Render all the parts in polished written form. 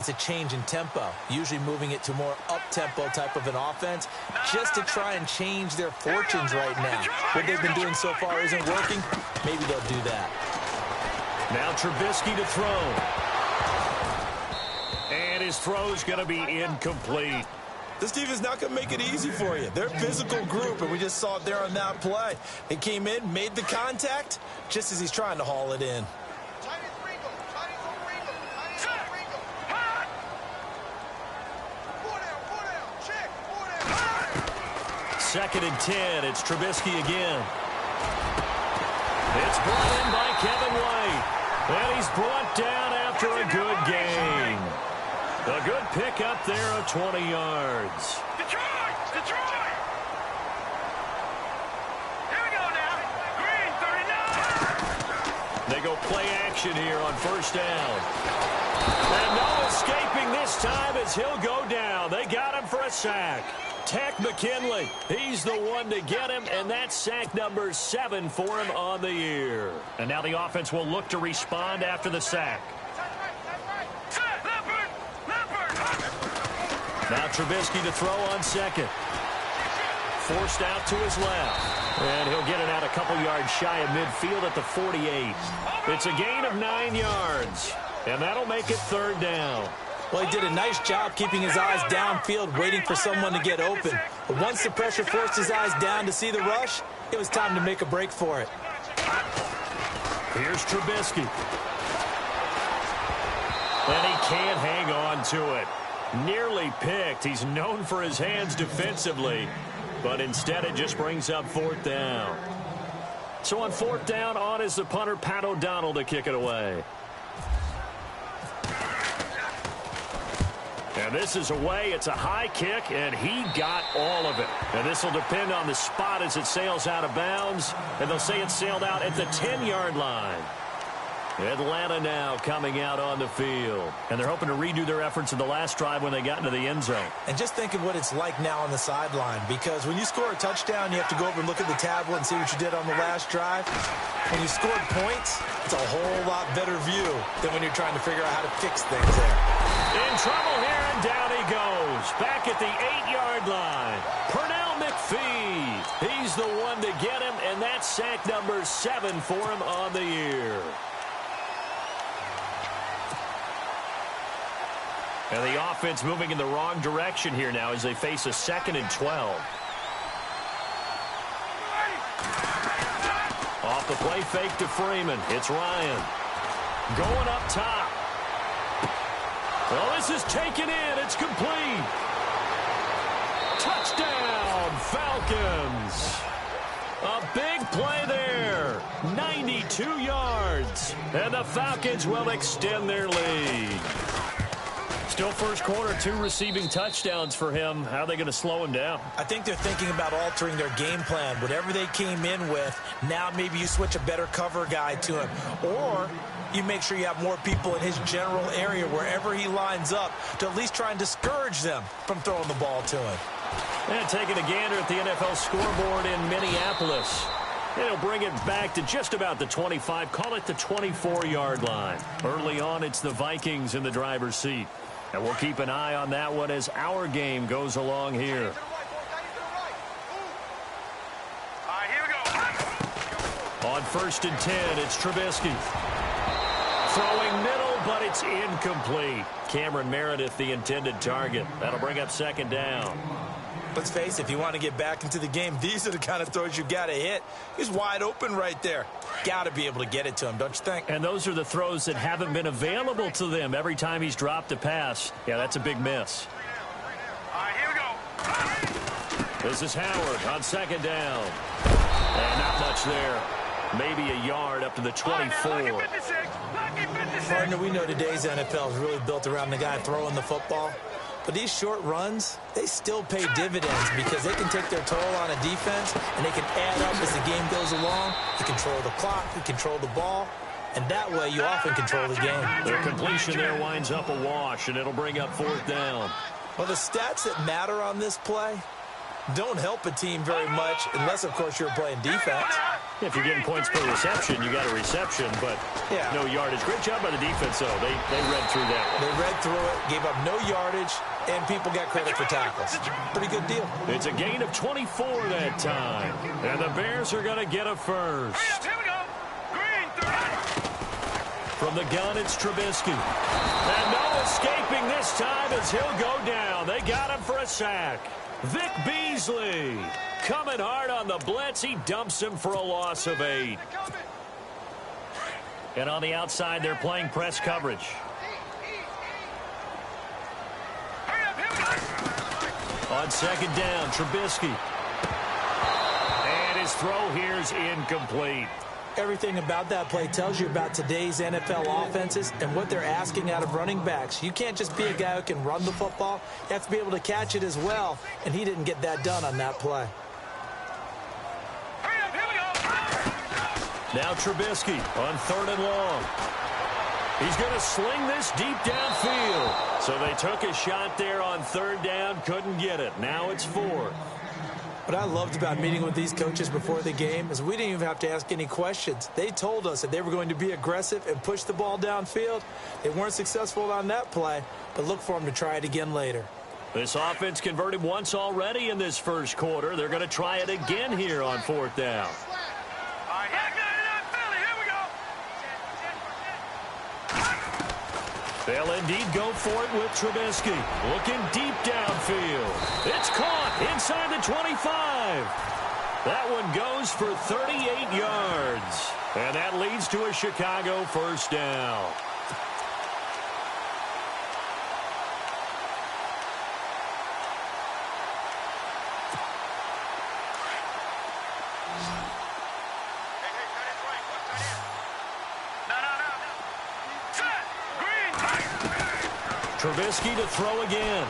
it's a change in tempo, usually moving it to more up-tempo type of an offense, just to try and change their fortunes right now. What they've been doing so far isn't working. Maybe they'll do that. Now Trubisky to throw. And his throw's going to be incomplete. This defense is not going to make it easy for you. They're a physical group, and we just saw it there on that play. They came in, made the contact, just as he's trying to haul it in. Second and 10. It's Trubisky again. It's brought in by Kevin White. And he's brought down after a good game. A good pickup there of 20 yards. Detroit! Detroit! Here we go now. Green, 39. They go play action here on first down. And no escaping this time as he'll go down. They got him for a sack. Tech McKinley, he's the one to get him, and that's sack number 7 for him on the year. And now the offense will look to respond after the sack. Now Trubisky to throw on second. Forced out to his left. And he'll get it out a couple yards shy of midfield at the 48. It's a gain of 9 yards. And that'll make it third down. Well, he did a nice job keeping his eyes downfield, waiting for someone to get open. But once the pressure forced his eyes down to see the rush, it was time to make a break for it. Here's Trubisky. And he can't hang on to it. Nearly picked. He's known for his hands defensively. But instead it just brings up fourth down. So on fourth down, on is the punter, Pat O'Donnell, to kick it away. And this is away. It's a high kick, and he got all of it. And this will depend on the spot as it sails out of bounds. And they'll say it sailed out at the 10-yard line. Atlanta now coming out on the field. And they're hoping to redo their efforts in the last drive when they got into the end zone. And just think of what it's like now on the sideline, because when you score a touchdown, you have to go over and look at the tablet and see what you did on the last drive. When you scored points, it's a whole lot better view than when you're trying to figure out how to fix things there. In trouble here, and down he goes. Back at the 8-yard line. Pernell McPhee. He's the one to get him, and that's sack number 7 for him on the year. And the offense moving in the wrong direction here now as they face a 2nd and 12. Off the play fake to Freeman. It's Ryan. Going up top. Well, this is taken in. It's complete. Touchdown, Falcons. A big play there. 92 yards. And the Falcons will extend their lead. Still first quarter, 2 receiving touchdowns for him. How are they going to slow him down? I think they're thinking about altering their game plan. Whatever they came in with, now maybe you switch a better cover guy to him. Or you make sure you have more people in his general area wherever he lines up to at least try and discourage them from throwing the ball to him. And taking a gander at the NFL scoreboard in Minneapolis. It'll bring it back to just about the 25. Call it the 24-yard line. Early on, it's the Vikings in the driver's seat. And we'll keep an eye on that one as our game goes along here. On 1st and 10, it's Trubisky. Throwing middle, but it's incomplete. Cameron Meredith, the intended target. That'll bring up 2nd down. Let's face it, if you want to get back into the game, these are the kind of throws you got to hit. He's wide open right there. Got to be able to get it to him, don't you think? And those are the throws that haven't been available to them every time he's dropped a pass. Yeah, that's a big miss. All right, here we go. This is Howard on 2nd down. And not much there. Maybe a yard up to the 24. Partner, we know today's NFL is really built around the guy throwing the football. But these short runs, they still pay dividends because they can take their toll on a defense and they can add up as the game goes along. You control the clock, you control the ball, and that way you often control the game. The completion there winds up a wash, and it'll bring up 4th down. Well, the stats that matter on this play don't help a team very much unless, of course, you're playing defense. If you're getting points per reception, you got a reception, but no yardage. Great job by the defense, though. They read through that. They read through it, gave up no yardage, and people got credit for tackles. Pretty good deal. It's a gain of 24 that time, and the Bears are going to get a first. Here we go. Green, 30. From the gun, it's Trubisky. And no escaping this time as he'll go down. They got him for a sack. Vic Beasley coming hard on the blitz. He dumps him for a loss of 8. And on the outside, they're playing press coverage. On second down, Trubisky. And his throw here's incomplete. Everything about that play tells you about today's NFL offenses and what they're asking out of running backs. You can't just be a guy who can run the football. You have to be able to catch it as well, and he didn't get that done on that play. Now Trubisky on 3rd and long. He's going to sling this deep downfield. So they took a shot there on 3rd down, couldn't get it. Now it's 4th. What I loved about meeting with these coaches before the game is we didn't even have to ask any questions. They told us that they were going to be aggressive and push the ball downfield. They weren't successful on that play, but look for them to try it again later. This offense converted once already in this first quarter. They're going to try it again here on 4th down. They'll indeed go for it with Trubisky. Looking deep downfield. It's caught inside the 25. That one goes for 38 yards. And that leads to a Chicago first down. Trubisky to throw again.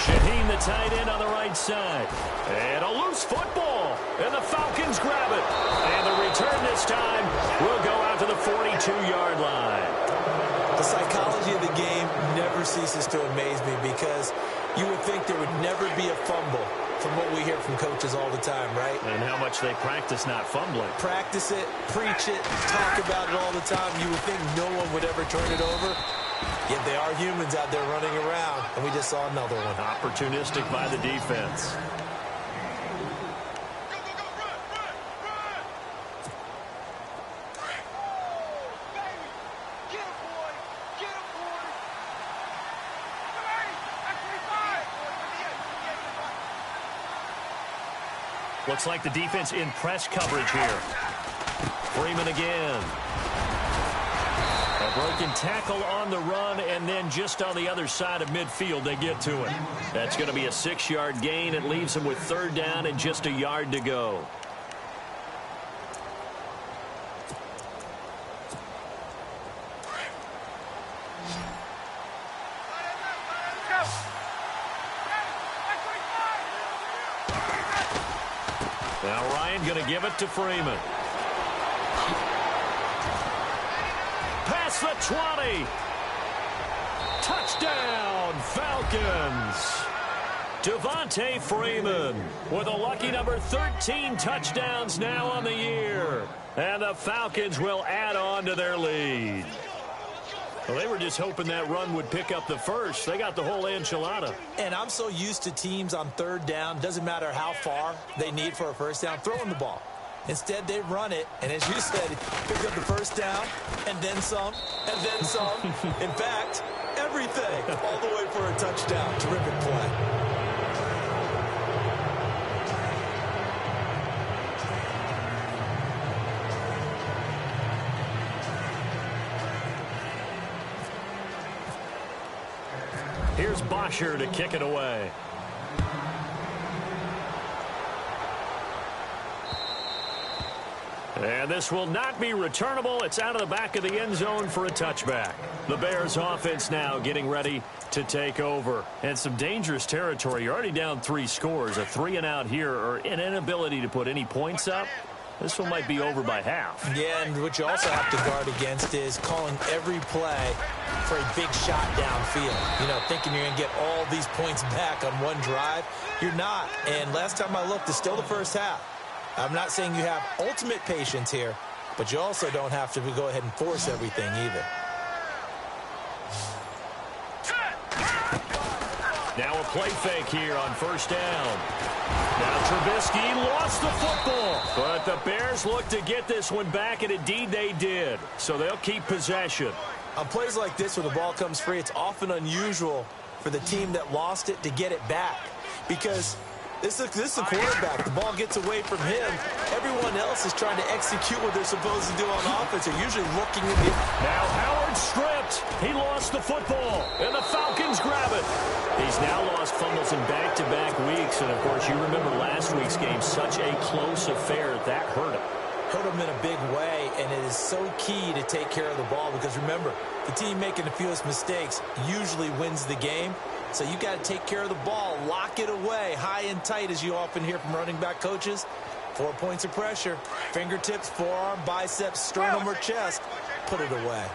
Shaheen, the tight end, on the right side. And a loose football. And the Falcons grab it. And the return this time will go out to the 42-yard line. The psychology of the game never ceases to amaze me because you would think there would never be a fumble from what we hear from coaches all the time, right? And how much they practice not fumbling. Practice it, preach it, talk about it all the time. You would think no one would ever turn it over. Yet they are humans out there running around, and we just saw another one. Opportunistic by the defense. Looks like the defense in press coverage here. Freeman again. A broken tackle on the run, and then just on the other side of midfield, they get to it. That's going to be a 6-yard gain. It leaves him with 3rd down and just a yard to go. Now Ryan going to give it to Freeman. Past the 20. Touchdown, Falcons. Devontae Freeman with a lucky number 13 touchdowns now on the year. And the Falcons will add on to their lead. Well, they were just hoping that run would pick up the first. They got the whole enchilada. And I'm so used to teams on 3rd down, doesn't matter how far they need for a first down, throwing the ball. Instead, they run it, and as you said, pick up the first down, and then some, and then some. In fact, everything, all the way for a touchdown. Terrific play. Here's Bosher to kick it away. And this will not be returnable. It's out of the back of the end zone for a touchback. The Bears offense now getting ready to take over. And some dangerous territory. You're already down 3 scores. A 3-and-out here, or an inability to put any points up. This one might be over by half. Yeah, and what you also have to guard against is calling every play for a big shot downfield. You know, thinking you're going to get all these points back on one drive. You're not. And last time I looked, it's still the first half. I'm not saying you have ultimate patience here, but you also don't have to go ahead and force everything either. Now a play fake here on first down. Now Trubisky lost the football, but the Bears look to get this one back, and indeed they did. So they'll keep possession. On plays like this where the ball comes free, it's often unusual for the team that lost it to get it back, because this is the quarterback. The ball gets away from him. Everyone else is trying to execute what they're supposed to do on offense. They're usually looking at the... Now Howard stripped. He lost the football, and the Falcons grab it. He's now lost fumbles in back-to-back weeks, and, of course, you remember last week's game, such a close affair. That hurt him. Hurt him in a big way, and it is so key to take care of the ball because, remember, the team making the fewest mistakes usually wins the game. So you got to take care of the ball, lock it away, high and tight, as you often hear from running back coaches. 4 points of pressure, fingertips, forearm, biceps, sternum, or chest. Put it away.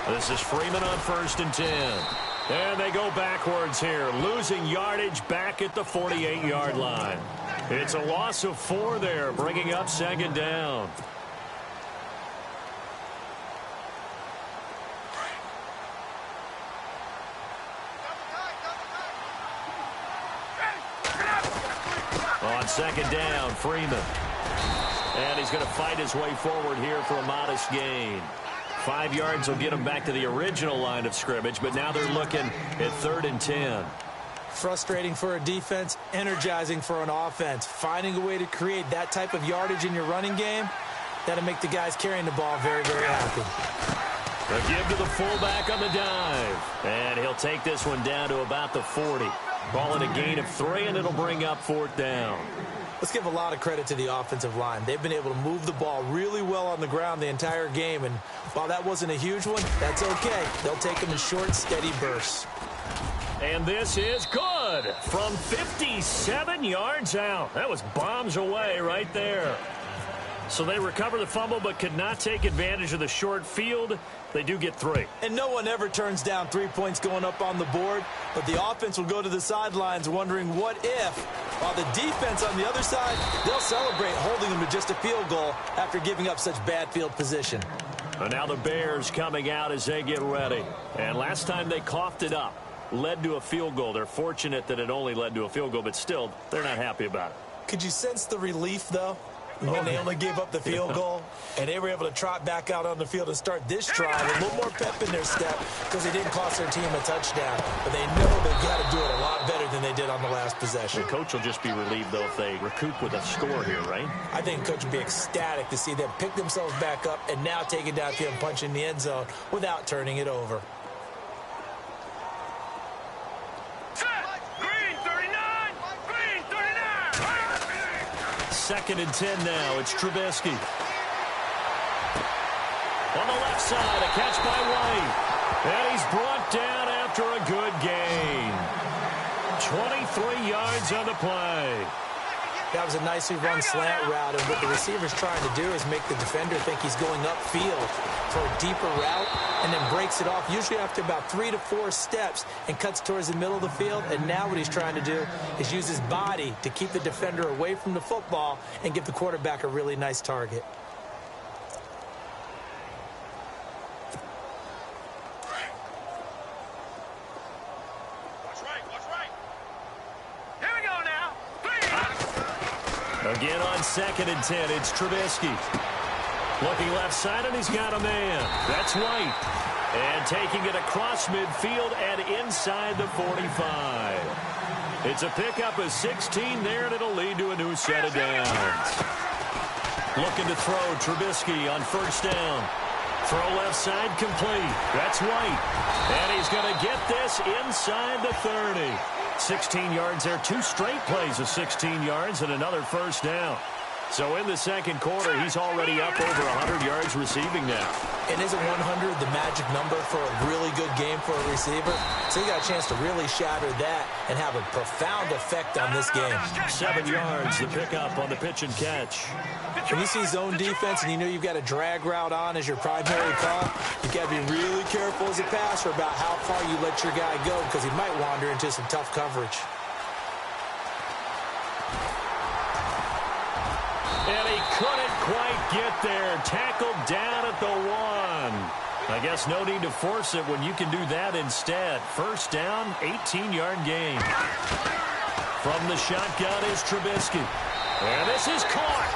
This is Freeman on 1st and 10. And they go backwards here, losing yardage back at the 48-yard line. It's a loss of 4 there, bringing up 2nd down. On 2nd down, Freeman. And he's going to fight his way forward here for a modest gain. 5 yards will get him back to the original line of scrimmage, but now they're looking at 3rd and 10. Frustrating for a defense, energizing for an offense. Finding a way to create that type of yardage in your running game, that'll make the guys carrying the ball very, very happy. A give to the fullback on the dive. And he'll take this one down to about the 40. Ball in a gain of 3, and it'll bring up 4th down. Let's give a lot of credit to the offensive line. They've been able to move the ball really well on the ground the entire game, and while that wasn't a huge one, that's okay. They'll take them in short, steady bursts. And this is good from 57 yards out. That was bombs away right there. So they recover the fumble but could not take advantage of the short field. They do get 3. And no one ever turns down 3 points going up on the board, but the offense will go to the sidelines wondering what if, while the defense on the other side, they'll celebrate holding them to just a field goal after giving up such bad field position. And now the Bears coming out as they get ready. And last time they coughed it up, led to a field goal. They're fortunate that it only led to a field goal, but still, they're not happy about it. Could you sense the relief, though? When they only gave up the field goal, and they were able to trot back out on the field and start this drive with a little more pep in their step because they didn't cost their team a touchdown. But they know they've got to do it a lot better than they did on the last possession. The coach will just be relieved, though, if they recoup with a score here, right? I think the coach would be ecstatic to see them pick themselves back up and now take it downfield and punch in the end zone without turning it over. Second and 10 now. It's Trubisky. On the left side, a catch by White. And he's brought down after a good gain. 23 yards on the play. That was a nicely run slant route, and what the receiver's trying to do is make the defender think he's going upfield for a deeper route and then breaks it off, usually after about 3 to 4 steps, and cuts towards the middle of the field. And now what he's trying to do is use his body to keep the defender away from the football and give the quarterback a really nice target. Again on 2nd and 10, it's Trubisky. Looking left side, and he's got a man. That's White. And taking it across midfield and inside the 45. It's a pickup of 16 there, and it'll lead to a new set of downs. Looking to throw, Trubisky on 1st down. Throw left side complete. That's White. And he's going to get this inside the 30. 16 yards there, 2 straight plays of 16 yards and another 1st down. So in the second quarter, he's already up over 100 yards receiving now. And isn't 100 the magic number for a really good game for a receiver? So you got a chance to really shatter that and have a profound effect on this game. 7 yards, the pickup on the pitch and catch. When you see zone defense and you know you've got a drag route on as your primary call, you've got to be really careful as a passer about how far you let your guy go because he might wander into some tough coverage. get there. Tackled down at the 1. I guess no need to force it when you can do that instead. First down, 18-yard gain. From the shotgun is Trubisky. And this is caught.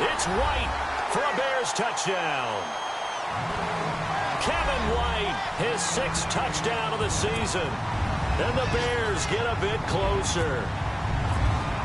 It's White for a Bears touchdown. Kevin White, his 6th touchdown of the season. And the Bears get a bit closer.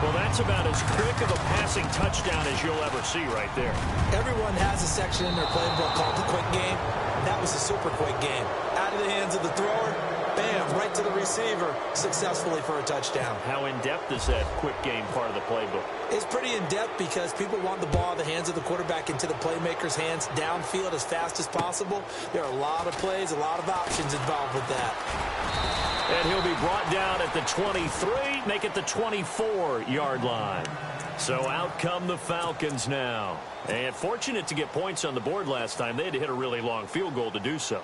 Well, that's about as quick of a passing touchdown as you'll ever see right there. Everyone has a section in their playbook called the quick game. That was a super quick game. Out of the hands of the thrower, bam, right to the receiver, successfully for a touchdown. How in-depth is that quick game part of the playbook? It's pretty in-depth because people want the ball in the hands of the quarterback into the playmaker's hands downfield as fast as possible. There are a lot of plays, a lot of options involved with that. And he'll be brought down at the 23, make it the 24-yard line. So out come the Falcons now. And fortunate to get points on the board last time. They had to hit a really long field goal to do so.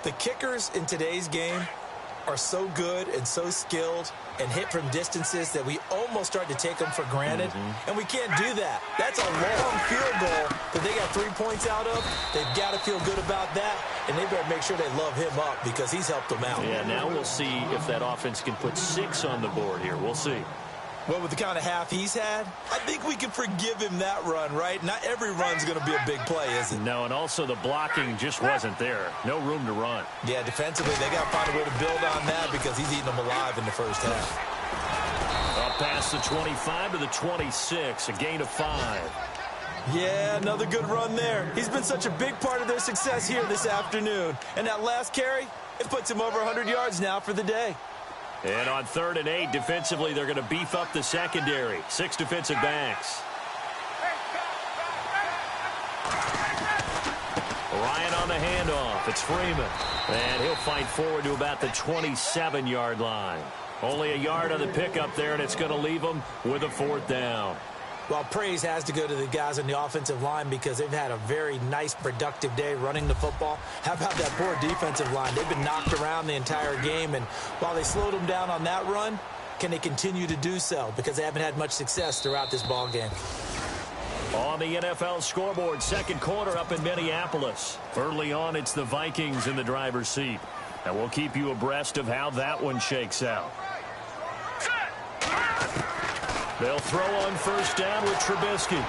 The kickers in today's game are so good and so skilled and hit from distances that we almost start to take them for granted. And we can't do that. That's a long field goal that they got 3 points out of. They've got to feel good about that, and they better make sure they love him up because he's helped them out. Yeah, now we'll see if that offense can put 6 on the board here. We'll see. Well, with the kind of half he's had, I think we can forgive him that run, right? Not every run's going to be a big play, is it? No, and also the blocking just wasn't there. No room to run. Yeah, defensively, they got to find a way to build on that because he's eating them alive in the first half. Up past the 25 to the 26, a gain of 5. Yeah, another good run there. He's been such a big part of their success here this afternoon. And that last carry, it puts him over 100 yards now for the day. And on 3rd and 8, defensively, they're going to beef up the secondary. 6 defensive backs. Ryan on the handoff. It's Freeman. And he'll fight forward to about the 27-yard line. Only a yard on the pickup there, and it's going to leave them with a 4th down. Well, praise has to go to the guys on the offensive line because they've had a very nice, productive day running the football. How about that poor defensive line? They've been knocked around the entire game, and while they slowed them down on that run, can they continue to do so? Because they haven't had much success throughout this ball game. On the NFL scoreboard, 2nd quarter up in Minneapolis. Early on, it's the Vikings in the driver's seat. And we'll keep you abreast of how that one shakes out. They'll throw on 1st down with Trubisky.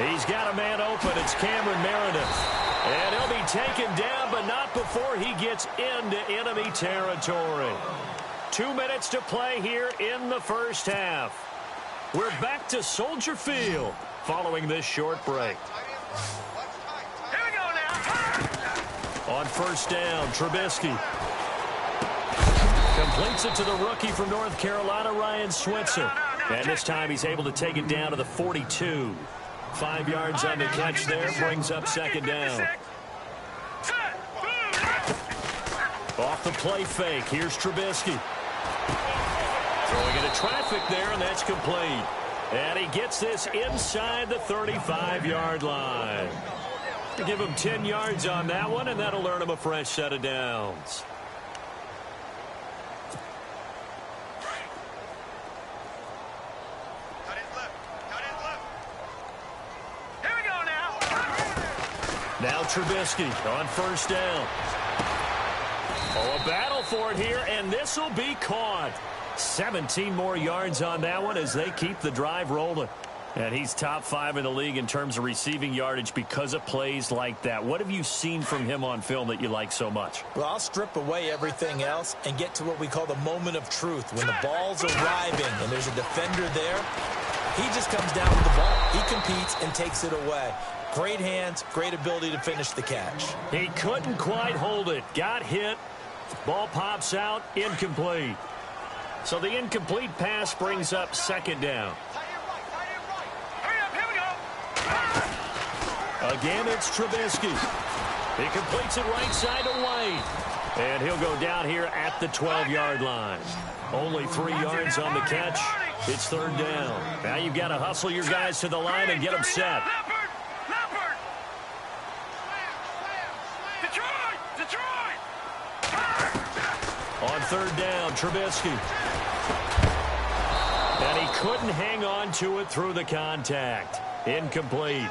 He's got a man open. It's Cameron Meredith. And he'll be taken down, but not before he gets into enemy territory. 2 minutes to play here in the first half. We're back to Soldier Field following this short break. Here we go now. On 1st down, Trubisky completes it to the rookie from North Carolina, Ryan Switzer. And this time he's able to take it down to the 42. 5 yards on the catch there, brings up 2nd down. Off the play fake, here's Trubisky. Throwing into traffic there, and that's complete. And he gets this inside the 35-yard line. Give him 10 yards on that one, and that'll earn him a fresh set of downs. Now Trubisky on 1st down. Oh, a battle for it here, and this will be caught. 17 more yards on that one as they keep the drive rolling. And he's top 5 in the league in terms of receiving yardage because of plays like that. What have you seen from him on film that you like so much? Well, I'll strip away everything else and get to what we call the moment of truth. When the ball's arriving and there's a defender there, he just comes down with the ball. He competes and takes it away. Great hands, great ability to finish the catch. He couldn't quite hold it. Got hit. Ball pops out. Incomplete. So the incomplete pass brings up 2nd down. Again, it's Trubisky. He completes it right side to White. And he'll go down here at the 12-yard line. Only 3 yards on the catch. It's 3rd down. Now you've got to hustle your guys to the line and get them set. On 3rd down, Trubisky. And he couldn't hang on to it through the contact. Incomplete.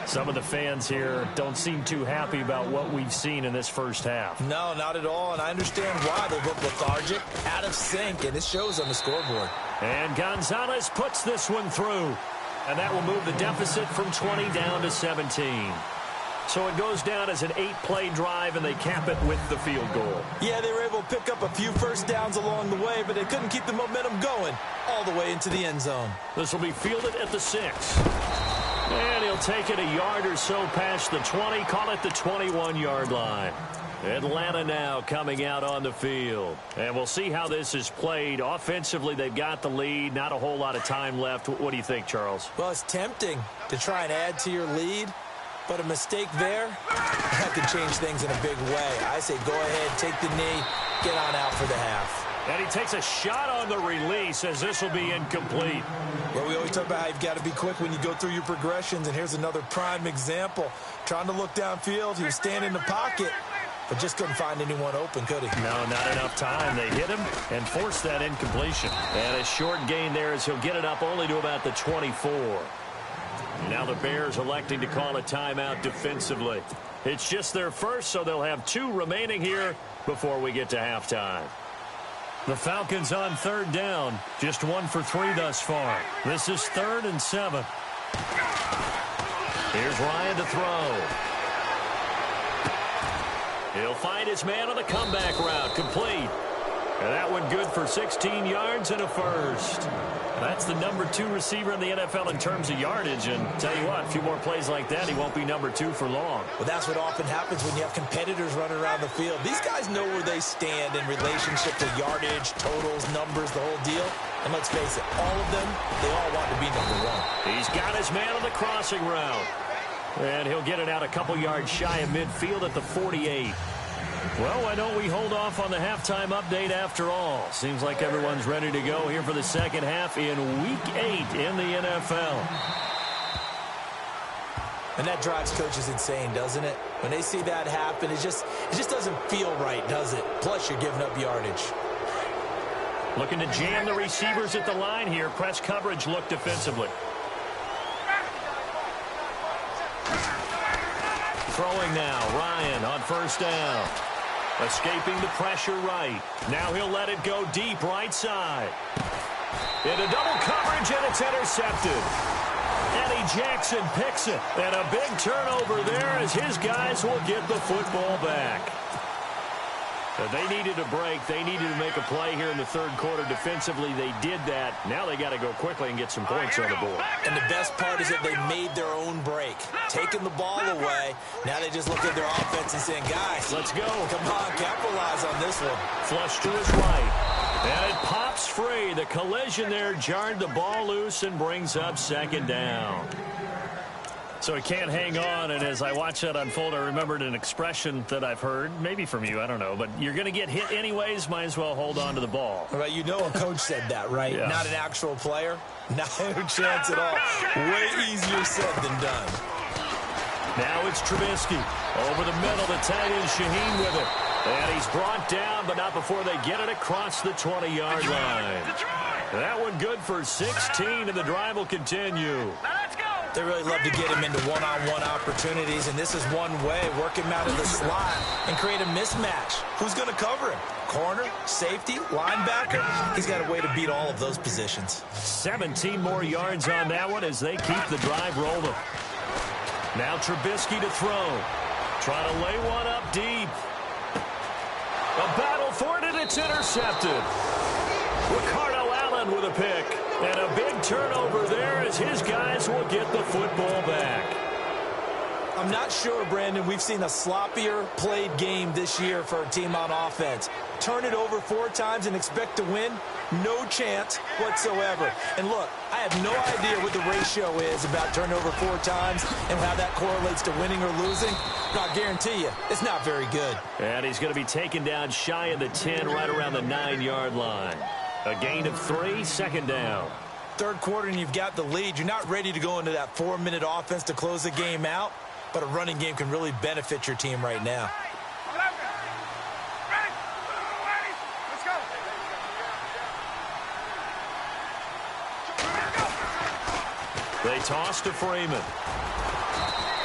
Some of the fans here don't seem too happy about what we've seen in this first half. No, not at all, and I understand why. They look lethargic, out of sync, and it shows on the scoreboard. And Gonzalez puts this one through. And that will move the deficit from 20 down to 17. So it goes down as an 8-play drive, and they cap it with the field goal. Yeah, they were able to pick up a few first downs along the way, but they couldn't keep the momentum going all the way into the end zone. This will be fielded at the 6. And he'll take it a yard or so past the 20, call it the 21-yard line. Atlanta now coming out on the field. And we'll see how this is played. Offensively, they've got the lead. Not a whole lot of time left. What do you think, Charles? Well, it's tempting to try and add to your lead, but a mistake there, that could change things in a big way. I say go ahead, take the knee, get on out for the half. And he takes a shot on the release as this will be incomplete. Well, we always talk about how you've got to be quick when you go through your progressions, and here's another prime example. Trying to look downfield, he was standing in the pocket, but just couldn't find anyone open, could he? No, not enough time. They hit him and forced that incompletion. And a short gain there as he'll get it up only to about the 24. Now the Bears electing to call a timeout defensively. It's just their first, so they'll have 2 remaining here before we get to halftime. The Falcons on 3rd down. Just 1 for 3 thus far. This is 3rd and 7. Here's Ryan to throw. He'll find his man on the comeback route. Complete. And that one good for 16 yards and a first. That's the number 2 receiver in the NFL in terms of yardage. And tell you what, a few more plays like that, he won't be number 2 for long. Well, that's what often happens when you have competitors running around the field. These guys know where they stand in relationship to yardage, totals, numbers, the whole deal. And let's face it, all of them, they all want to be number 1. He's got his man on the crossing route. And he'll get it out a couple yards shy of midfield at the 48. Well, why don't we hold off on the halftime update after all? Seems like everyone's ready to go here for the second half in Week 8 in the NFL. And that drives coaches insane, doesn't it? When they see that happen, it just doesn't feel right, does it? Plus, you're giving up yardage. Looking to jam the receivers at the line here. Press coverage look defensively. Throwing now, Ryan on 1st down. Escaping the pressure right. Now he'll let it go deep right side. Into double coverage, and it's intercepted. Eddie Jackson picks it. And a big turnover there as his guys will get the football back. They needed a break. They needed to make a play here in the 3rd quarter defensively. They did that. Now they got to go quickly and get some points on the board. And the best part is that they made their own break. Taking the ball away. Now they just look at their offense and saying, guys, let's go. Come on, capitalize on this one. Flush to his right. And it pops free. The collision there jarred the ball loose and brings up 2nd down. So he can't hang on, and as I watch that unfold, I remembered an expression that I've heard, maybe from you, I don't know, but you're going to get hit anyways, might as well hold on to the ball. Right, you know a coach said that, right? Yeah. Not an actual player. No chance at all. Way easier said than done. Now it's Trubisky. Over the middle, the tight end Shaheen with it. And he's brought down, but not before they get it across the 20-yard line. That one good for 16, and the drive will continue. They really love to get him into one-on-one opportunities, and this is one way. Work him out of the slot and create a mismatch. Who's going to cover him? Corner, safety, linebacker? He's got a way to beat all of those positions. 17 more yards on that one as they keep the drive rolling. Now Trubisky to throw. Trying to lay one up deep. A battle for it, and it's intercepted. Ricardo Allen with a pick. And a big turnover there as his guys will get the football back. I'm not sure, Brandon, we've seen a sloppier played game this year for a team on offense. Turn it over 4 times and expect to win? No chance whatsoever. And look, I have no idea what the ratio is about turnover 4 times and how that correlates to winning or losing. But I guarantee you, it's not very good. And he's going to be taken down shy of the 10, right around the 9-yard line. A gain of 3, 2nd down. 3rd quarter and you've got the lead. You're not ready to go into that 4-minute offense to close the game out, but a running game can really benefit your team right now. They toss to Freeman.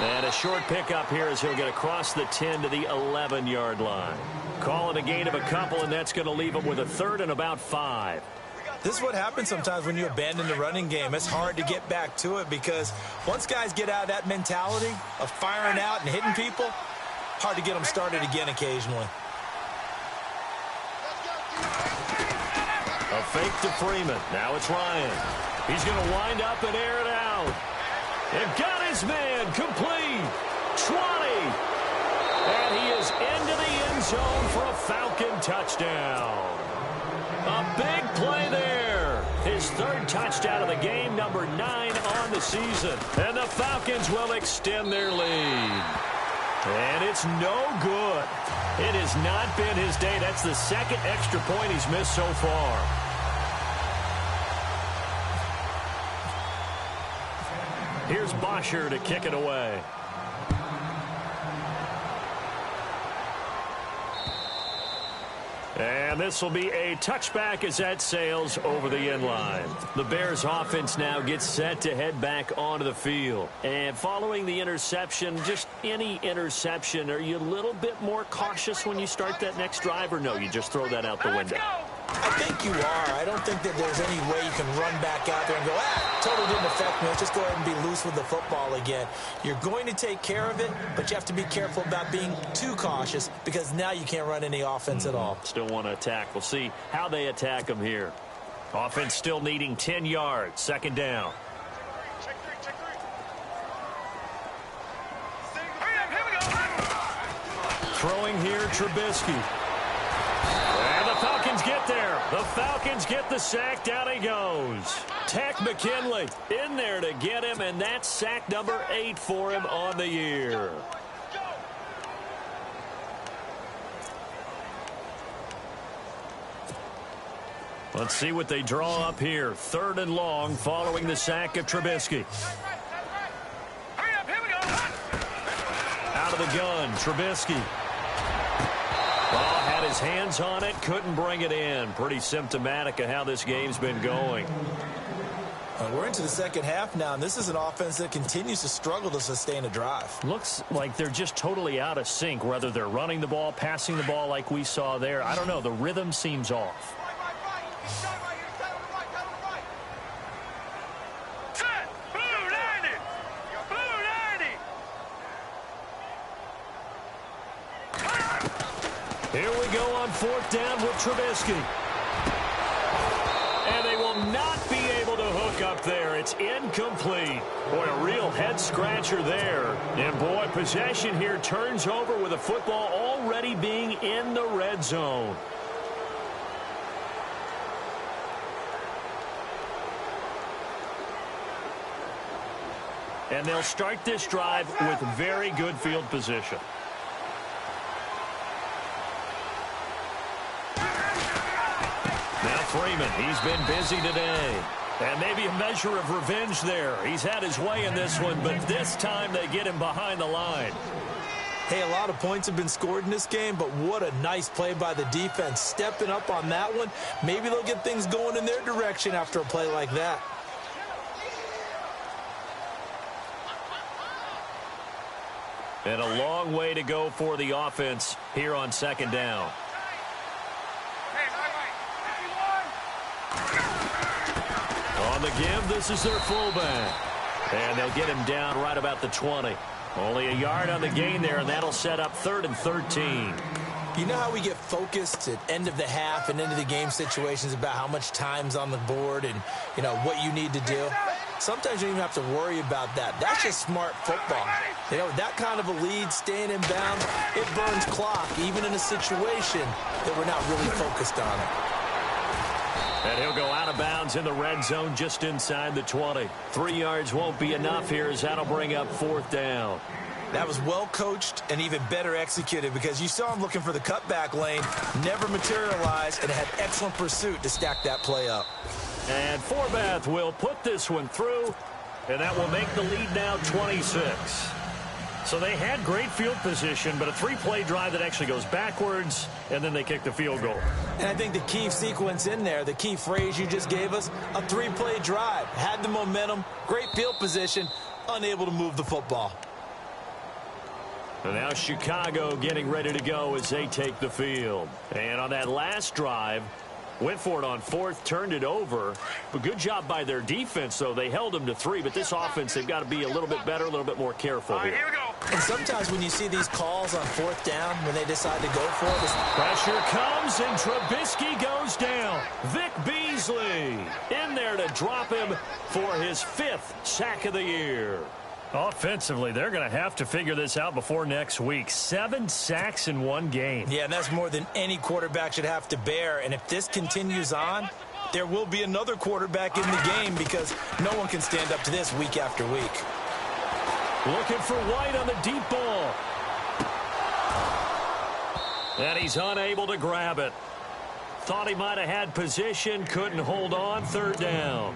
And a short pickup here as he'll get across the 10 to the 11-yard line. Call it a gain of a couple, and that's going to leave him with a third and about 5. This is what happens sometimes when you abandon the running game. It's hard to get back to it because once guys get out of that mentality of firing out and hitting people, hard to get them started again occasionally. A fake to Freeman. Now it's Ryan. He's going to wind up and air it out. And got his man complete. 20. And he is into the end zone for a Falcon touchdown. A big play there. His third touchdown of the game, number 9 on the season. And the Falcons will extend their lead. And it's no good. It has not been his day. That's the second extra point he's missed so far. Here's Bosher to kick it away. And this will be a touchback as that sails over the end line. The Bears offense now gets set to head back onto the field. And following the interception, just any interception, are you a little bit more cautious when you start that next drive, or no, you just throw that out the window? I think you are. I don't think that there's any way you can run back out there and go, totally didn't affect me. Let's just go ahead and be loose with the football again. You're going to take care of it, but you have to be careful about being too cautious because now you can't run any offense at all. Still want to attack. We'll see how they attack them here. Offense still needing 10 yards. Second down. Throwing here, Trubisky. And the Falcons get there. The Falcons get the sack. Down he goes. Tech McKinley in there to get him, and that's sack number 8 for him on the year. Let's see what they draw up here. 3rd and long following the sack of Trubisky. Out of the gun, Trubisky. Ball had his hands on it, couldn't bring it in. Pretty symptomatic of how this game's been going. We're into the second half now, and this is an offense that continues to struggle to sustain a drive. Looks like they're just totally out of sync, whether they're running the ball, passing the ball like we saw there. I don't know. The rhythm seems off. Here we go on 4th down with Trubisky. And they will not be able to hook up there. It's incomplete. Boy, a real head-scratcher there. And, boy, possession here turns over with the football already being in the red zone. And they'll start this drive with very good field position. Freeman, he's been busy today. And maybe a measure of revenge there. He's had his way in this one, but this time they get him behind the line. Hey, a lot of points have been scored in this game, but what a nice play by the defense. Stepping up on that one. Maybe they'll get things going in their direction after a play like that. And a long way to go for the offense here on 2nd down. On the give, this is their fullback. And they'll get him down right about the 20. Only a yard on the gain there, and that'll set up 3rd and 13. You know how we get focused at end of the half and end of the game situations about how much time's on the board and, you know, what you need to do? Sometimes you don't even have to worry about that. That's just smart football. You know, that kind of a lead, staying in bounds, it burns clock, even in a situation that we're not really focused on it. And he'll go out of bounds in the red zone just inside the 20. 3 yards won't be enough here as that'll bring up 4th down. That was well coached and even better executed because you saw him looking for the cutback lane, never materialized, and had excellent pursuit to stack that play up. And Forbath will put this one through, and that will make the lead now 26. So they had great field position, but a three-play drive that actually goes backwards, and then they kick the field goal. And I think the key sequence in there, the key phrase you just gave us, a three-play drive. Had the momentum, great field position, unable to move the football. And now Chicago getting ready to go as they take the field. And on that last drive, went for it on fourth, turned it over. But good job by their defense, though. They held them to 3, but this offense, they've got to be a little bit better, a little bit more careful here. Here we go. And sometimes when you see these calls on fourth down, when they decide to go for it, Pressure comes, and Trubisky goes down. Vic Beasley in there to drop him for his 5th sack of the year. Offensively, they're going to have to figure this out before next week. 7 sacks in one game. yeah, and that's more than any quarterback should have to bear. And if this continues on, there will be another quarterback in the game because no one can stand up to this week after week. Looking for White on the deep ball. And he's unable to grab it. Thought he might have had position, couldn't hold on, 3rd down.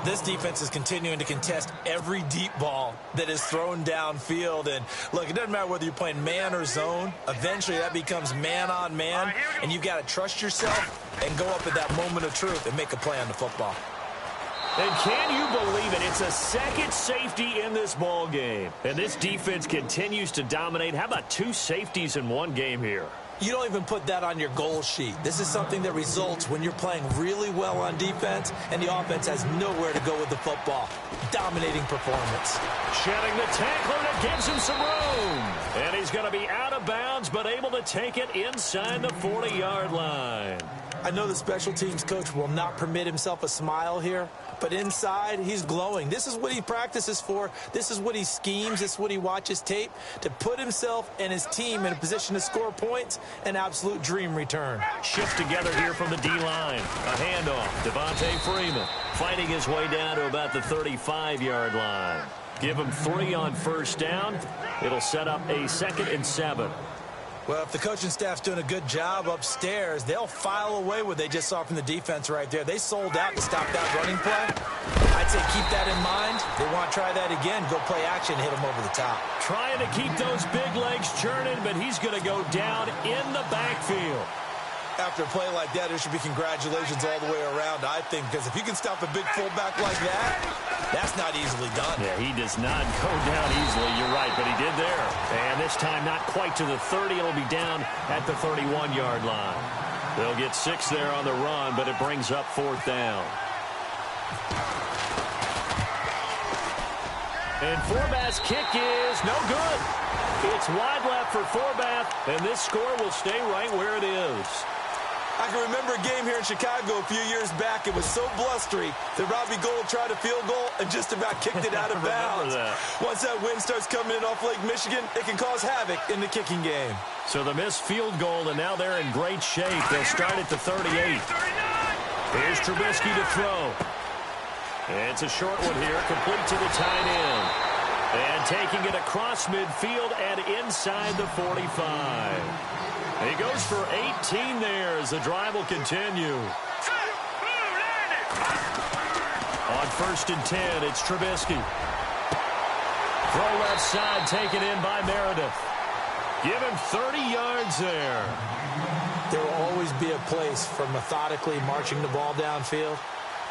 This defense is continuing to contest every deep ball that is thrown downfield. And, look, it doesn't matter whether you're playing man or zone. Eventually, that becomes man-on-man, and you've got to trust yourself and go up at that moment of truth and make a play on the football. And can you believe it? It's a second safety in this ball game. And this defense continues to dominate. How about 2 safeties in one game here? You don't even put that on your goal sheet. This is something that results when you're playing really well on defense and the offense has nowhere to go with the football. Dominating performance. Shedding the tackler that gives him some room. And he's going to be out of bounds, but able to take it inside the 40-yard line. I know the special teams coach will not permit himself a smile here, but inside, he's glowing. This is what he practices for. This is what he schemes. This is what he watches tape to put himself and his team in a position to score points. An absolute dream return. Shift together here from the D-line. A handoff. Devontae Freeman fighting his way down to about the 35-yard line. Give him 3 on 1st down. It'll set up a 2nd and 7. Well, if the coaching staff's doing a good job upstairs, they'll file away what they just saw from the defense right there. They sold out to stop that running play. I'd say keep that in mind. They want to try that again. Go play action, hit them over the top. Trying to keep those big legs churning, but he's going to go down in the backfield. After a play like that, there should be congratulations all the way around, I think, because if you can stop a big fullback like that, that's not easily done. Yeah, he does not go down easily. You're right, but he did there. And this time not quite to the 30. It'll be down at the 31-yard line. They'll get 6 there on the run, but it brings up 4th down. And Forbath's kick is no good. It's wide left for Forbath, and this score will stay right where it is. I can remember a game here in Chicago a few years back. It was so blustery that Robbie Gould tried a field goal and just about kicked it out of bounds. Once that wind starts coming in off Lake Michigan, it can cause havoc in the kicking game. So the missed field goal, and now they're in great shape. They'll start at the 38. Here's Trubisky to throw. It's a short one here, complete to the tight end. And taking it across midfield and inside the 45. He goes for 18 there as the drive will continue. On 1st and 10, it's Trubisky. Throw left side, taken in by Meredith. Give him 30 yards there. There will always be a place for methodically marching the ball downfield.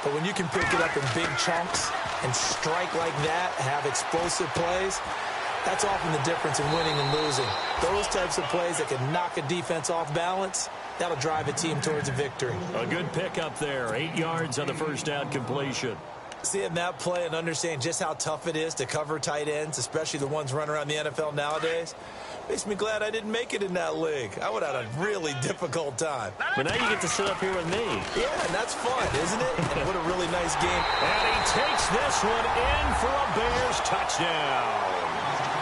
But when you can pick it up in big chunks and strike like that, have explosive plays, that's often the difference in winning and losing. Those types of plays that can knock a defense off balance, that'll drive a team towards a victory. A good pickup there. 8 yards on the 1st down completion. Seeing that play and understand just how tough it is to cover tight ends, especially the ones running around the NFL nowadays, makes me glad I didn't make it in that league. I would have had a really difficult time. But now you get to sit up here with me. Yeah, and that's fun, isn't it? And what a really nice game. And he takes this one in for a Bears touchdown.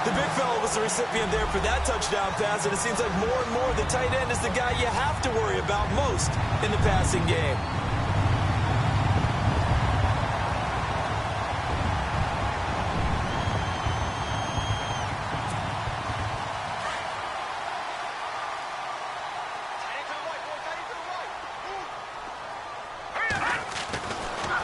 The big fella was the recipient there for that touchdown pass, and it seems like more and more the tight end is the guy you have to worry about most in the passing game.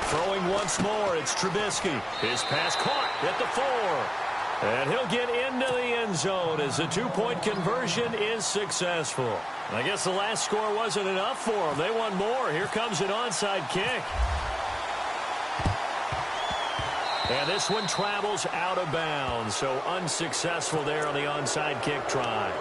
Throwing once more, it's Trubisky. His pass caught at the 4. And he'll get into the end zone as the two-point conversion is successful. I guess the last score wasn't enough for them. They want more. Here comes an onside kick. And this one travels out of bounds, so unsuccessful there on the onside kick try.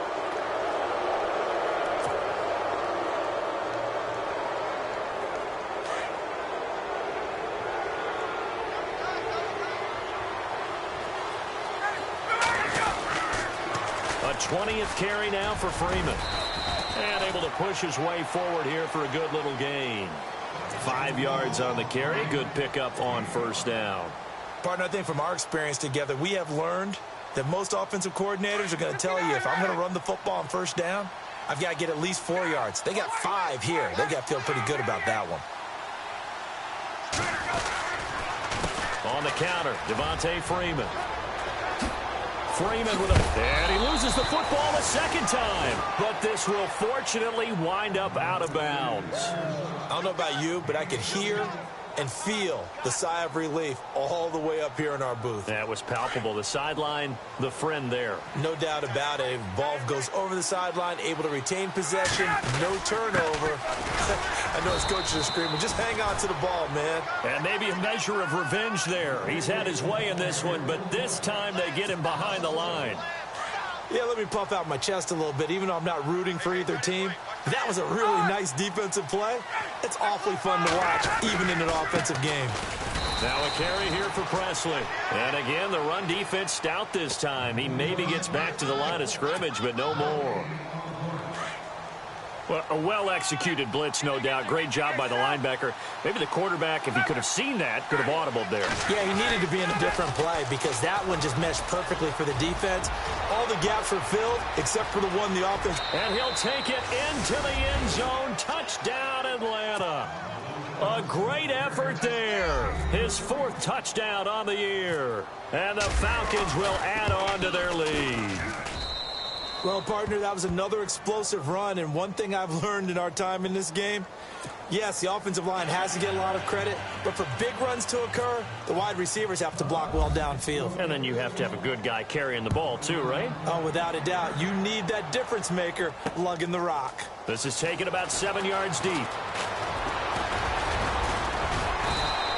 A 20th carry now for Freeman. And able to push his way forward here for a good little gain. 5 yards on the carry. Good pickup on first down. Partner, I think from our experience together, we have learned that most offensive coordinators are going to tell you, if I'm going to run the football on first down, I've got to get at least 4 yards. They got 5 here. They got to feel pretty good about that one. On the counter, Devontae Freeman. Freeman with a... And he loses the football a second time. But this will fortunately wind up out of bounds. I don't know about you, but I could hear and feel the sigh of relief all the way up here in our booth. That was palpable. The sideline, the friend there. No doubt about it. Ball goes over the sideline, able to retain possession, no turnover. I know his coaches are screaming, just hang on to the ball, man. And maybe a measure of revenge there. He's had his way in this one, but this time they get him behind the line. Yeah, let me puff out my chest a little bit, even though I'm not rooting for either team. That was a really nice defensive play. It's awfully fun to watch, even in an offensive game. Now a carry here for Presley. And again, the run defense stout this time. He maybe gets back to the line of scrimmage, but no more. Well, a well-executed blitz, no doubt. Great job by the linebacker. Maybe the quarterback, if he could have seen that, could have audibled there. Yeah, he needed to be in a different play because that one just meshed perfectly for the defense. All the gaps were filled except for the one the offense. And he'll take it into the end zone. Touchdown, Atlanta. A great effort there. His 4th touchdown on the year. And the Falcons will add on to their lead. Well, partner, that was another explosive run, and one thing I've learned in our time in this game, yes, the offensive line has to get a lot of credit, but for big runs to occur, the wide receivers have to block well downfield. And then you have to have a good guy carrying the ball too, right? Oh, without a doubt. You need that difference maker lugging the rock. This is taken about 7 yards deep.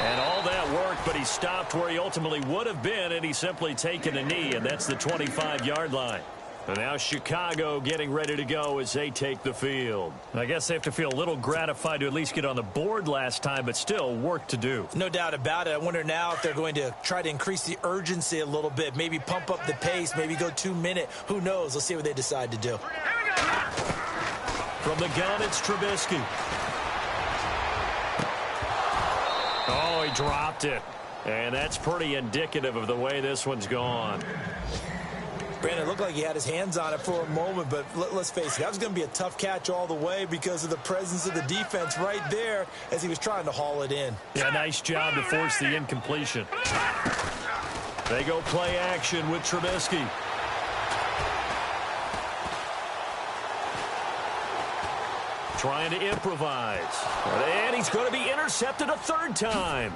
And all that worked, but he stopped where he ultimately would have been, and he's simply taken a knee, and that's the 25-yard line. And now Chicago getting ready to go as they take the field. I guess they have to feel a little gratified to at least get on the board last time, but still work to do. No doubt about it. I wonder now if they're going to try to increase the urgency a little bit, maybe pump up the pace, maybe go 2-minute. Who knows? Let's see what they decide to do. From the gun, it's Trubisky. Oh, he dropped it. And that's pretty indicative of the way this one's gone. Brandon, it looked like he had his hands on it for a moment, but let's face it, that was going to be a tough catch all the way because of the presence of the defense right there as he was trying to haul it in. Yeah, nice job to force the incompletion. They go play action with Trubisky. Trying to improvise. And he's going to be intercepted a 3rd time.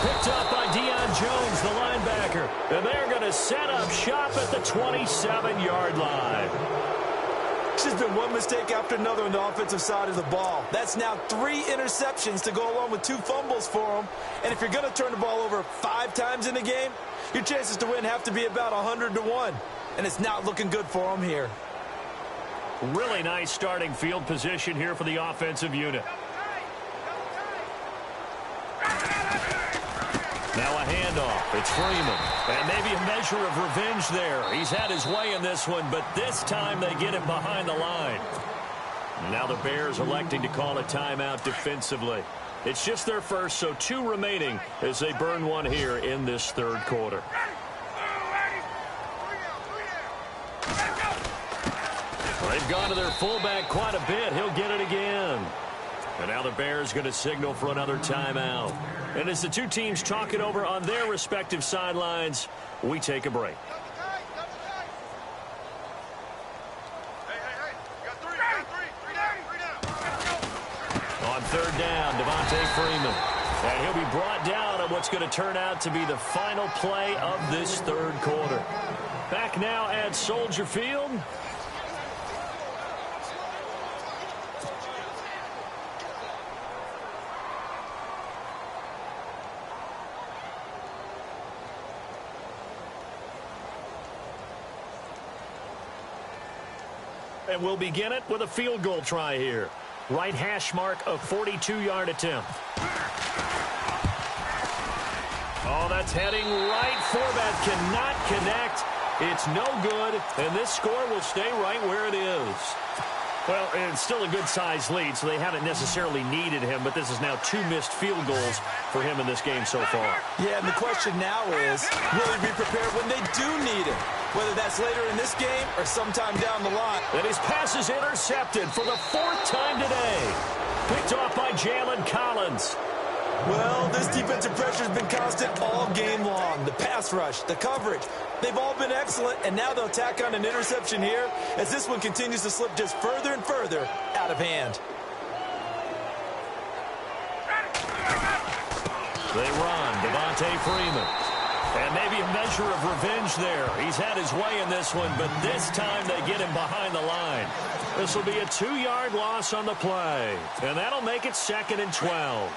Picked up by Deion Jones, the linebacker. And they're going to set up shop at the 27-yard line. It's just been one mistake after another on the offensive side of the ball. That's now 3 interceptions to go along with 2 fumbles for him. And if you're going to turn the ball over 5 times in the game, your chances to win have to be about 100-1. And it's not looking good for him here. Really nice starting field position here for the offensive unit. Now a handoff. It's Freeman. And maybe a measure of revenge there. He's had his way in this one, but this time they get him behind the line. Now the Bears electing to call a timeout defensively. It's just their first, so 2 remaining as they burn one here in this 3rd quarter. They've gone to their fullback quite a bit. He'll get it again. And now the Bears going to signal for another timeout. And as the 2 teams talk it over on their respective sidelines, we take a break. On 3rd down, Devontae Freeman. And he'll be brought down on what's going to turn out to be the final play of this third quarter. Back now at Soldier Field. And we'll begin it with a field goal try here. Right hash mark, a 42-yard attempt. Oh, that's heading right for that. Cannot connect. It's no good, and this score will stay right where it is. Well, it's still a good-sized lead, so they haven't necessarily needed him, but this is now 2 missed field goals for him in this game so far. Yeah, and the question now is, will he be prepared when they do need him? Whether that's later in this game or sometime down the line. And his pass is intercepted for the 4th time today. Picked off by Jalen Collins. Well, this defensive pressure has been constant all game long. The pass rush, the coverage, they've all been excellent, and now they'll tack on an interception here as this one continues to slip just further and further out of hand. They run, Devontae Freeman. And maybe a measure of revenge there. He's had his way in this one, but this time they get him behind the line. This will be a 2-yard loss on the play, and that'll make it 2nd and 12.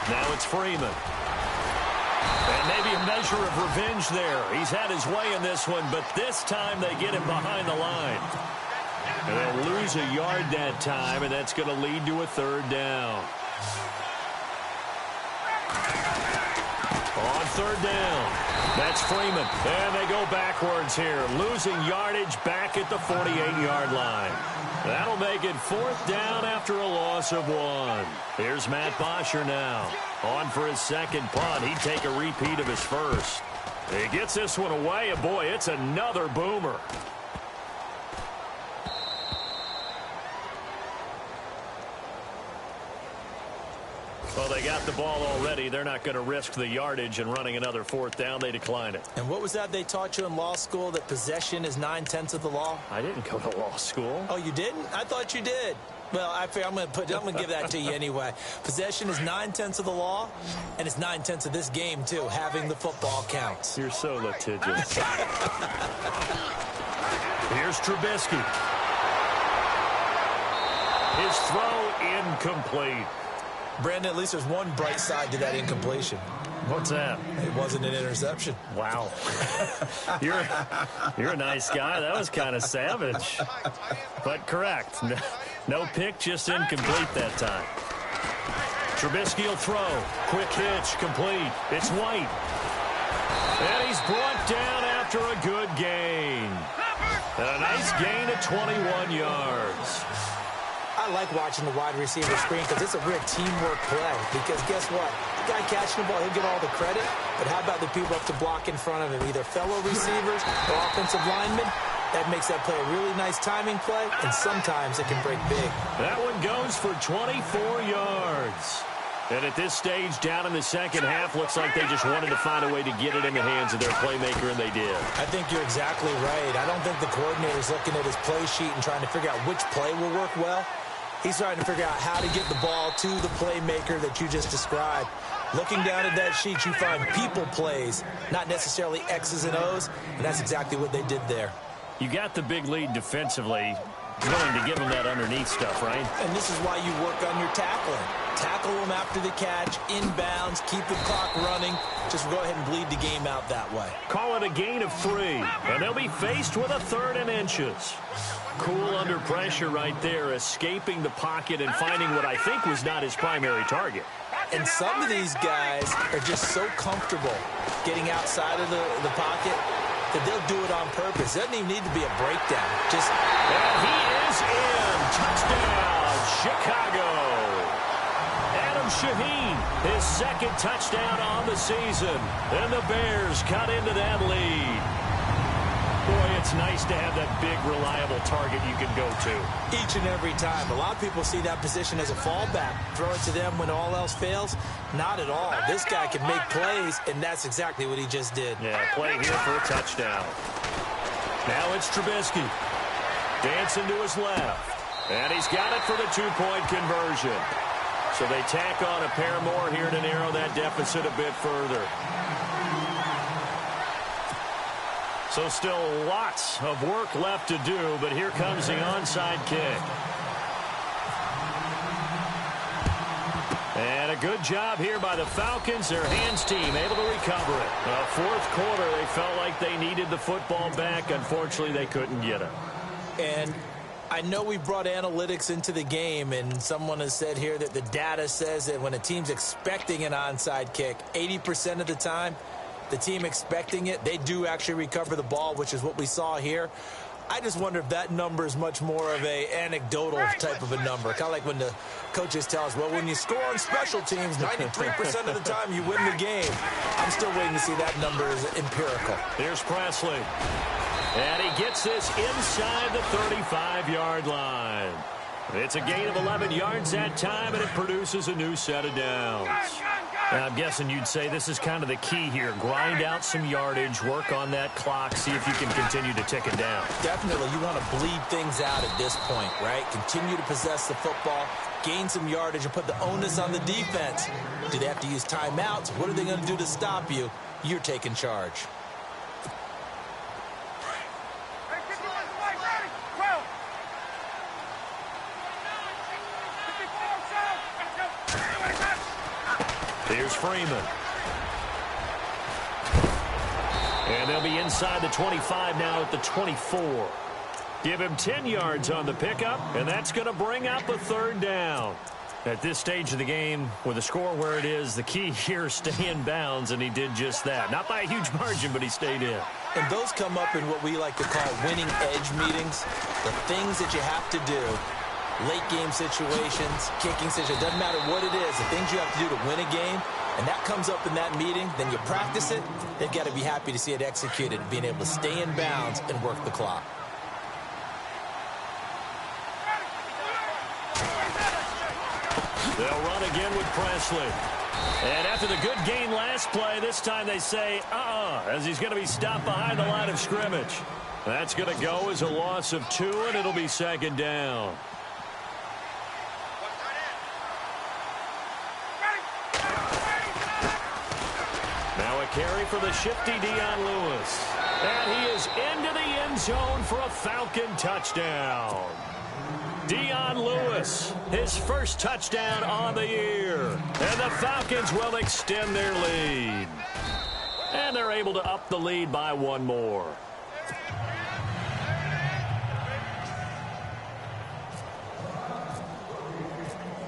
Now it's Freeman. And maybe a measure of revenge there. He's had his way in this one, but this time they get him behind the line. And they'll lose a yard that time, and that's going to lead to a 3rd down. On 3rd down, that's Freeman. And they go backwards here, losing yardage back at the 48-yard line. That'll make it 4th down after a loss of 1. Here's Matt Bosher now. On for his 2nd punt. He'd take a repeat of his 1st. He gets this one away, and boy, it's another boomer. Well, they got the ball already. They're not going to risk the yardage and running another 4th down. They decline it. And what was that they taught you in law school, that possession is 9/10 of the law? I didn't go to law school. Oh, you didn't? I thought you did. Well, I'm going to give that to you anyway. Possession is 9/10 of the law, and it's 9/10 of this game, too. Having the football counts. You're so litigious. Here's Trubisky. His throw incomplete. Brandon, at least there's one bright side to that incompletion. What's that? It wasn't an interception. Wow. You're a nice guy. That was kind of savage. But correct. No pick, just incomplete that time. Trubisky will throw. Quick hitch, complete. It's White. And he's brought down after a good gain. And a nice gain of 21 yards. I like watching the wide receiver screen because it's a real teamwork play. Because guess what? The guy catching the ball, he'll get all the credit. But how about the people up to block in front of him? Either fellow receivers or offensive linemen. That makes that play a really nice timing play, and sometimes it can break big. That one goes for 24 yards. And at this stage, down in the 2nd half, looks like they just wanted to find a way to get it in the hands of their playmaker, and they did. I think you're exactly right. I don't think the coordinator's looking at his play sheet and trying to figure out which play will work well. He's trying to figure out how to get the ball to the playmaker that you just described. Looking down at that sheet, you find people plays, not necessarily X's and O's, and that's exactly what they did there. You got the big lead defensively, willing to give them that underneath stuff, right? And this is why you work on your tackling. Tackle them after the catch, inbounds, keep the clock running. Just go ahead and bleed the game out that way. Call it a gain of 3, and they'll be faced with a 3rd and inches. Cool under pressure right there, escaping the pocket and finding what I think was not his primary target. And some of these guys are just so comfortable getting outside of the pocket that they'll do it on purpose. Doesn't even need to be a breakdown. And he is in. Touchdown, Chicago. Adam Shaheen, his 2nd touchdown on the season. And the Bears cut into that lead. Boy, it's nice to have that big, reliable target you can go to. Each and every time. A lot of people see that position as a fallback. Throw it to them when all else fails. Not at all. This guy can make plays, and that's exactly what he just did. Yeah, play here for a touchdown. Now it's Trubisky. Dancing to his left. And he's got it for the two-point conversion. So they tack on a pair more here to narrow that deficit a bit further. So still lots of work left to do, but here comes the onside kick. And a good job here by the Falcons, their hands team, able to recover it. Fourth quarter, they felt like they needed the football back. Unfortunately, they couldn't get it. And I know we brought analytics into the game, and someone has said here that the data says that when a team's expecting an onside kick, 80% of the time, the team expecting it, they do actually recover the ball, which is what we saw here. I just wonder if that number is much more of a anecdotal type of a number. Kind of like when the coaches tell us, well, when you score on special teams, 93% of the time you win the game. I'm still waiting to see that number is empirical. Here's Presley. And he gets this inside the 35-yard line. It's a gain of 11 yards that time, and it produces a new set of downs. Now, I'm guessing you'd say this is kind of the key here. Grind out some yardage, work on that clock, see if you can continue to tick it down. Definitely. You want to bleed things out at this point, right? Continue to possess the football, gain some yardage, and put the onus on the defense. Do they have to use timeouts? What are they going to do to stop you? You're taking charge. Here's Freeman. And they'll be inside the 25 now at the 24. Give him 10 yards on the pickup, and that's going to bring up a third down. At this stage of the game, with the score where it is, the key here is stay in bounds, and he did just that. Not by a huge margin, but he stayed in. And those come up in what we like to call winning edge meetings. The things that you have to do. Late game situations, kicking situations, doesn't matter what it is, the things you have to do to win a game, and that comes up in that meeting, then you practice it, they've got to be happy to see it executed, being able to stay in bounds and work the clock. They'll run again with Presley. And after the good gain last play, this time they say, as he's going to be stopped behind the line of scrimmage. That's going to go as a loss of 2, and it'll be second down. Carry for the shifty Dion Lewis. And he is into the end zone for a Falcon touchdown. Dion Lewis, his first touchdown on the year. And the Falcons will extend their lead. And they're able to up the lead by one more.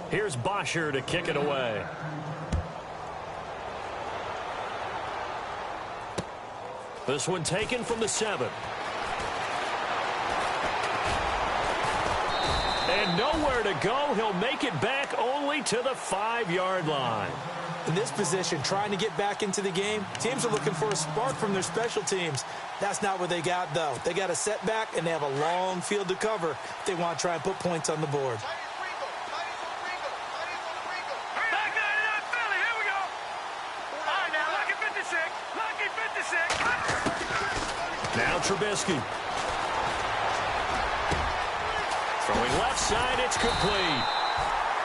Here's Bosher to kick it away. This one taken from the 7. And nowhere to go. He'll make it back only to the 5-yard line. In this position, trying to get back into the game, teams are looking for a spark from their special teams. That's not what they got, though. They got a setback, and they have a long field to cover if they want to try and put points on the board. Now Trubisky. Throwing left side, it's complete.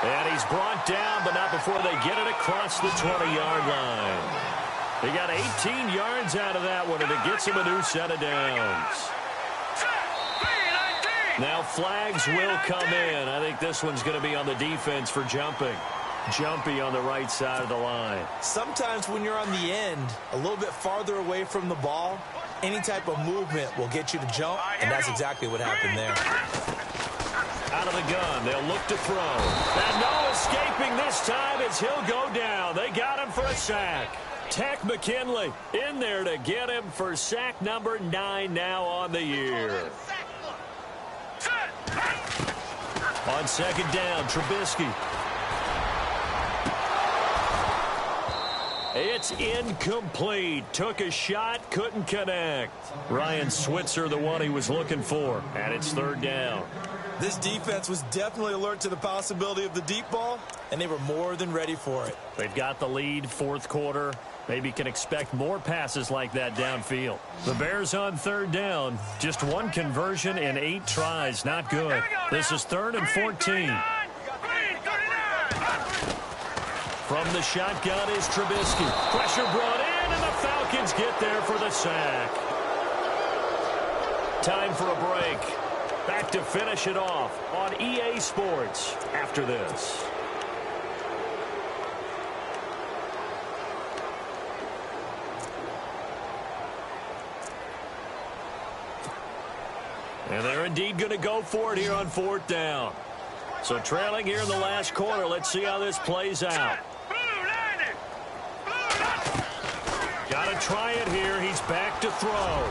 And he's brought down, but not before they get it across the 20-yard line. He got 18 yards out of that one, and it gets him a new set of downs. Now flags will come in. I think this one's going to be on the defense for jumping. Jumpy on the right side of the line. Sometimes when you're on the end, a little bit farther away from the ball, any type of movement will get you to jump, and that's exactly what happened there. Out of the gun, they'll look to throw. And no escaping this time as he'll go down. They got him for a sack. Tech McKinley in there to get him for sack number 9 now on the year. On second down, Trubisky. It's incomplete. Took a shot, couldn't connect. Ryan Switzer, the one he was looking for. And it's third down. This defense was definitely alert to the possibility of the deep ball, and they were more than ready for it. They've got the lead, fourth quarter. Maybe can expect more passes like that downfield. The Bears on third down. Just one conversion in 8 tries. Not good. This is 3rd and 14. From the shotgun is Trubisky. Pressure brought in, and the Falcons get there for the sack. Time for a break. Back to finish it off on EA Sports after this. And they're indeed going to go for it here on 4th down. So trailing here in the last quarter. Let's see how this plays out. Got to try it here. He's back to throw.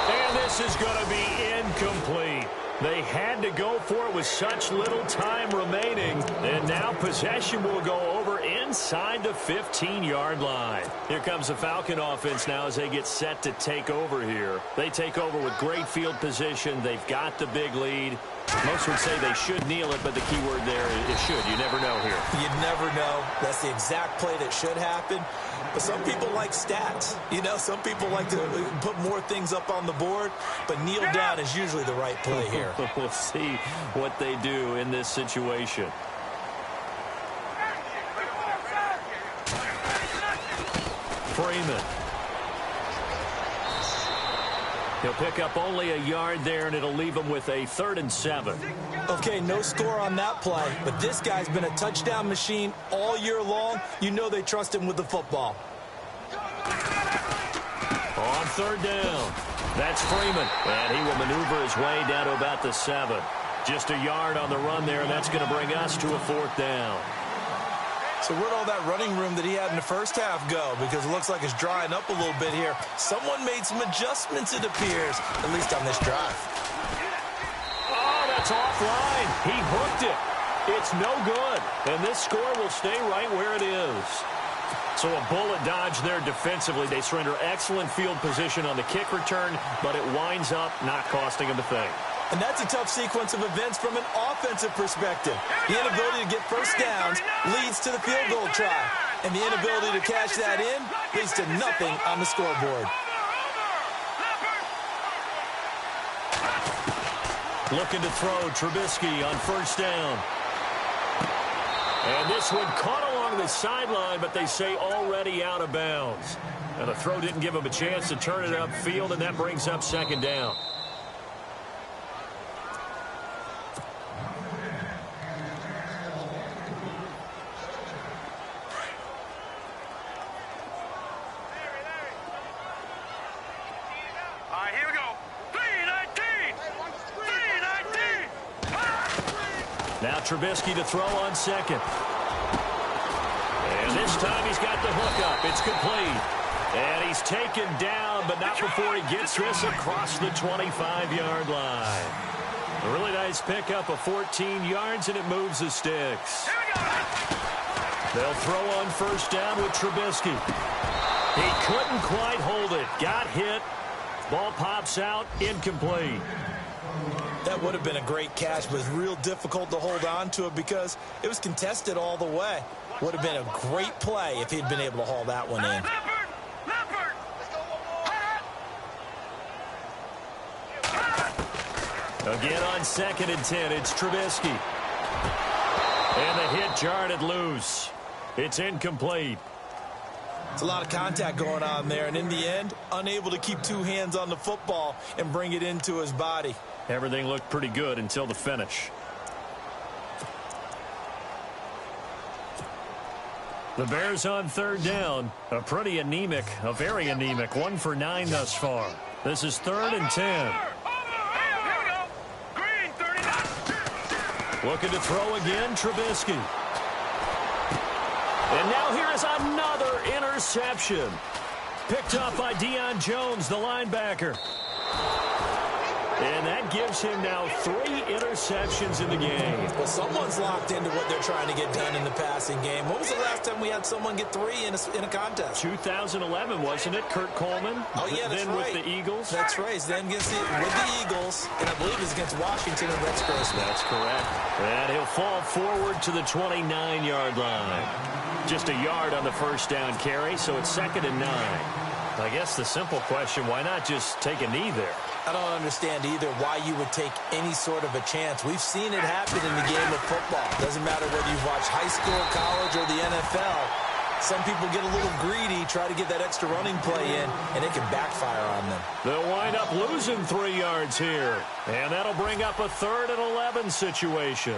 And this is going to be incomplete. They had to go for it with such little time remaining. And now possession will go over inside the 15-yard line. Here comes the Falcon offense now as they get set to take over here. They take over with great field position. They've got the big lead. Most would say they should kneel it, but the key word there is should. You never know here. You never know. That's the exact play that should happen. But some people like stats. You know, some people like to put more things up on the board, but kneel down is usually the right play here. We'll see what they do in this situation. Freeman. He'll pick up only a yard there, and it'll leave him with a 3rd and 7. Okay, no score on that play, but this guy's been a touchdown machine all year long. You know they trust him with the football. On 3rd down, that's Freeman, and he will maneuver his way down to about the 7. Just a yard on the run there, and that's going to bring us to a 4th down. So where'd all that running room that he had in the first half go? Because it looks like it's drying up a little bit here. Someone made some adjustments, it appears, at least on this drive. Oh, that's offline. He hooked it. It's no good. And this score will stay right where it is. So a bullet dodge there defensively. They surrender excellent field position on the kick return, but it winds up not costing them a thing. And that's a tough sequence of events from an offensive perspective. The inability to get first downs leads to the field goal try. And the inability to cash that in leads to nothing on the scoreboard. Looking to throw Trubisky on 1st down. And this one caught along the sideline, but they say already out of bounds. And the throw didn't give him a chance to turn it upfield, and that brings up 2nd down. Now Trubisky to throw on 2nd. And this time he's got the hook up. It's complete. And he's taken down, but not before he gets this across the 25-yard line. A really nice pickup of 14 yards, and it moves the sticks. They'll throw on 1st down with Trubisky. He couldn't quite hold it. Got hit. Ball pops out. Incomplete. That would have been a great catch, but it's real difficult to hold on to it because it was contested all the way. Would have been a great play if he'd been able to haul that one in. Again on 2nd and 10, it's Trubisky. And the hit jarred it loose. It's incomplete. It's a lot of contact going on there, and in the end, unable to keep 2 hands on the football and bring it into his body. Everything looked pretty good until the finish. The Bears on 3rd down. A very anemic 1 for 9 thus far. This is 3rd and 10. Looking to throw again, Trubisky. And now here is another interception. Picked up by Deion Jones, the linebacker. And that gives him now 3 interceptions in the game. Well, someone's locked into what they're trying to get done in the passing game. When was the last time we had someone get 3 in a contest? 2011, wasn't it? Kurt Coleman? Oh, yeah, that's then right. with the Eagles? That's right. Then with the Eagles, and I believe it's against Washington and Rex Grossman. That's correct. And he'll fall forward to the 29-yard line. Just a yard on the first down carry, so it's 2nd and 9. I guess the simple question, why not just take a knee there? I don't understand either why you would take any sort of a chance. We've seen it happen in the game of football. Doesn't matter whether you've watched high school, college, or the NFL. Some people get a little greedy, try to get that extra running play in, and it can backfire on them. They'll wind up losing 3 yards here. And that'll bring up a 3rd and 11 situation.